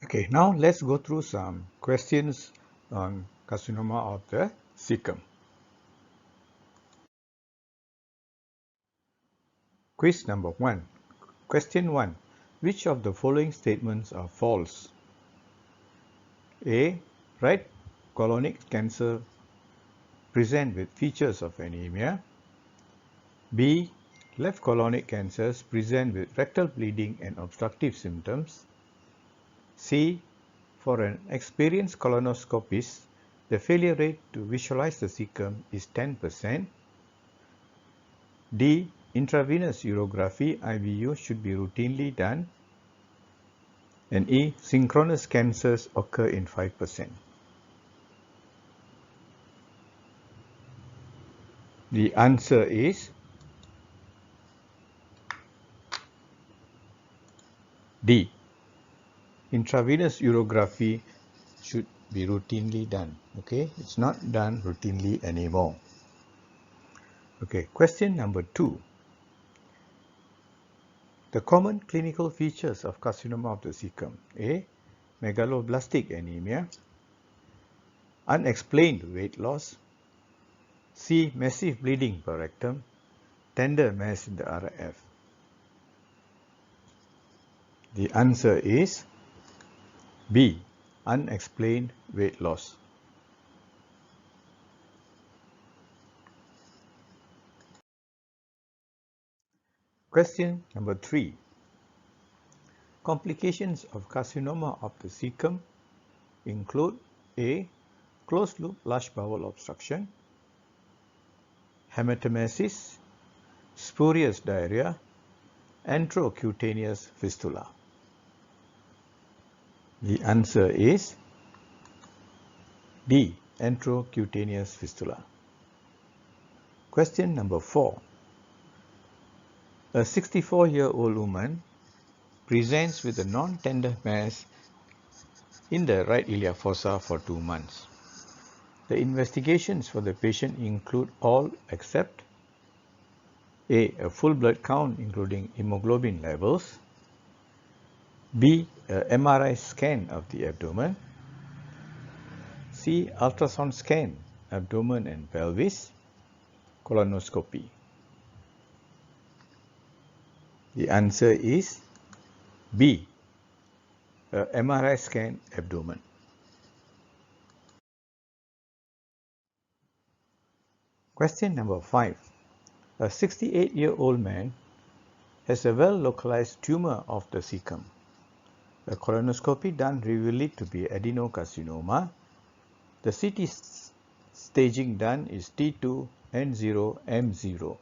Okay, now let's go through some questions on carcinoma of the cecum. Quiz number 1. Question 1. Which of the following statements are false? A. Right colonic cancer present with features of anemia. B. Left colonic cancers present with rectal bleeding and obstructive symptoms. C. For an experienced colonoscopist, the failure rate to visualize the cecum is 10%. D. Intravenous urography (IVU) should be routinely done. And E. Synchronous cancers occur in 5%. The answer is D. Intravenous urography should be routinely done. Okay, it's not done routinely anymore. Okay, question number 2. The common clinical features of carcinoma of the cecum. A. Megaloblastic anemia. Unexplained weight loss. C. Massive bleeding per rectum. Tender mass in the RF. The answer is B. Unexplained weight loss. Question number 3. Complications of carcinoma of the cecum include A. Closed loop large bowel obstruction, hematemesis, spurious diarrhea, enterocutaneous fistula. The answer is D. Enterocutaneous fistula. Question number 4. A 64-year-old woman presents with a non-tender mass in the right iliac fossa for 2 months. The investigations for the patient include all except A. A full blood count including hemoglobin levels. B. A MRI scan of the abdomen. C. Ultrasound scan, abdomen and pelvis. Colonoscopy. The answer is B. A MRI scan abdomen. Question number 5. A 68-year-old man has a well-localized tumor of the cecum. A colonoscopy done revealed it to be adenocarcinoma. The CT staging done is T2N0M0.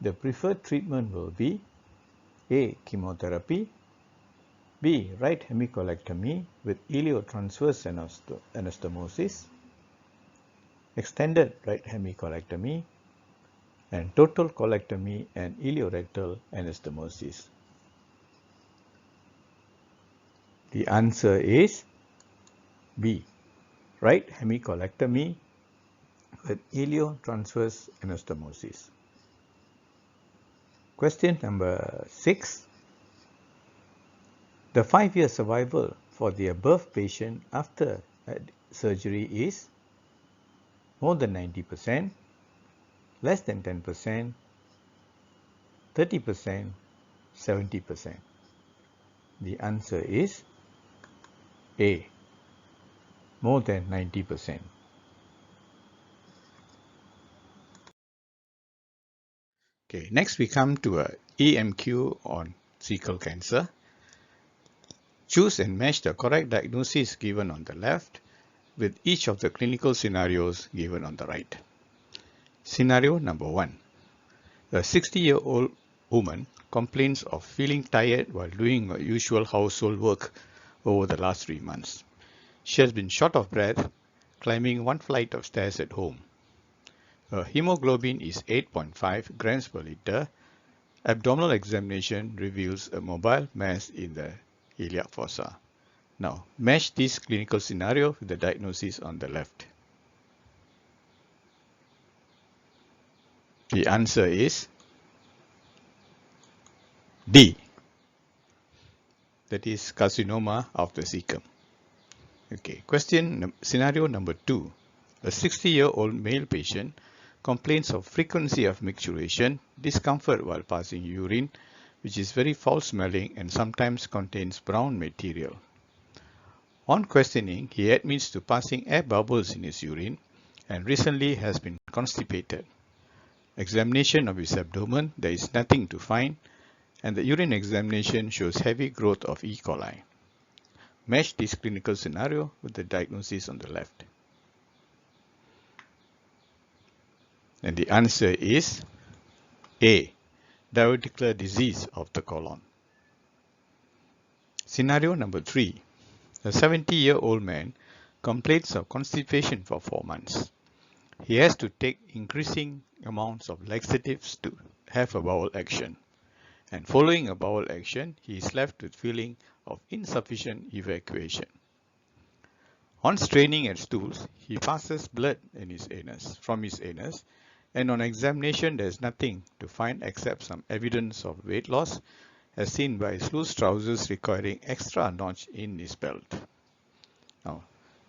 The preferred treatment will be A. Chemotherapy. B. Right hemicolectomy with iliotransverse anastomosis. Extended right hemicolectomy. And total colectomy and iliorectal anastomosis. The answer is B. Right hemicolectomy with iliotransverse anastomosis. Question number 6. The 5-year survival for the above patient after surgery is more than 90%, less than 10%, 30%, 70%. The answer is A. More than 90%. Okay, next we come to a EMQ on cecal cancer. Choose and match the correct diagnosis given on the left with each of the clinical scenarios given on the right. Scenario number 1. A 60-year-old woman complains of feeling tired while doing her usual household work over the last 3 months. She has been short of breath climbing 1 flight of stairs at home. Her hemoglobin is 8.5 grams per liter. Abdominal examination reveals a mobile mass in the iliac fossa. Now, match this clinical scenario with the diagnosis on the left. The answer is D. that is carcinoma of the cecum. Okay, scenario number 2. A 60-year-old male patient complains of frequency of micturition, discomfort while passing urine, which is very foul smelling and sometimes contains brown material. On questioning, he admits to passing air bubbles in his urine and recently has been constipated. Examination of his abdomen, there is nothing to find, and the urine examination shows heavy growth of E. coli. Match this clinical scenario with the diagnosis on the left. And the answer is A. Diverticular disease of the colon. Scenario number 3. A 70-year-old man complains of constipation for 4 months. He has to take increasing amounts of laxatives to have a bowel action. And following a bowel action, he is left with feeling of insufficient evacuation. On straining at stools, he passes blood from his anus, and on examination there is nothing to find except some evidence of weight loss, as seen by his loose trousers requiring extra notch in his belt. Now,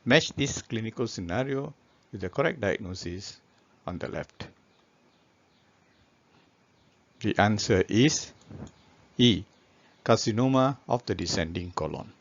match this clinical scenario with the correct diagnosis on the left. The answer is E. Carcinoma of the descending colon.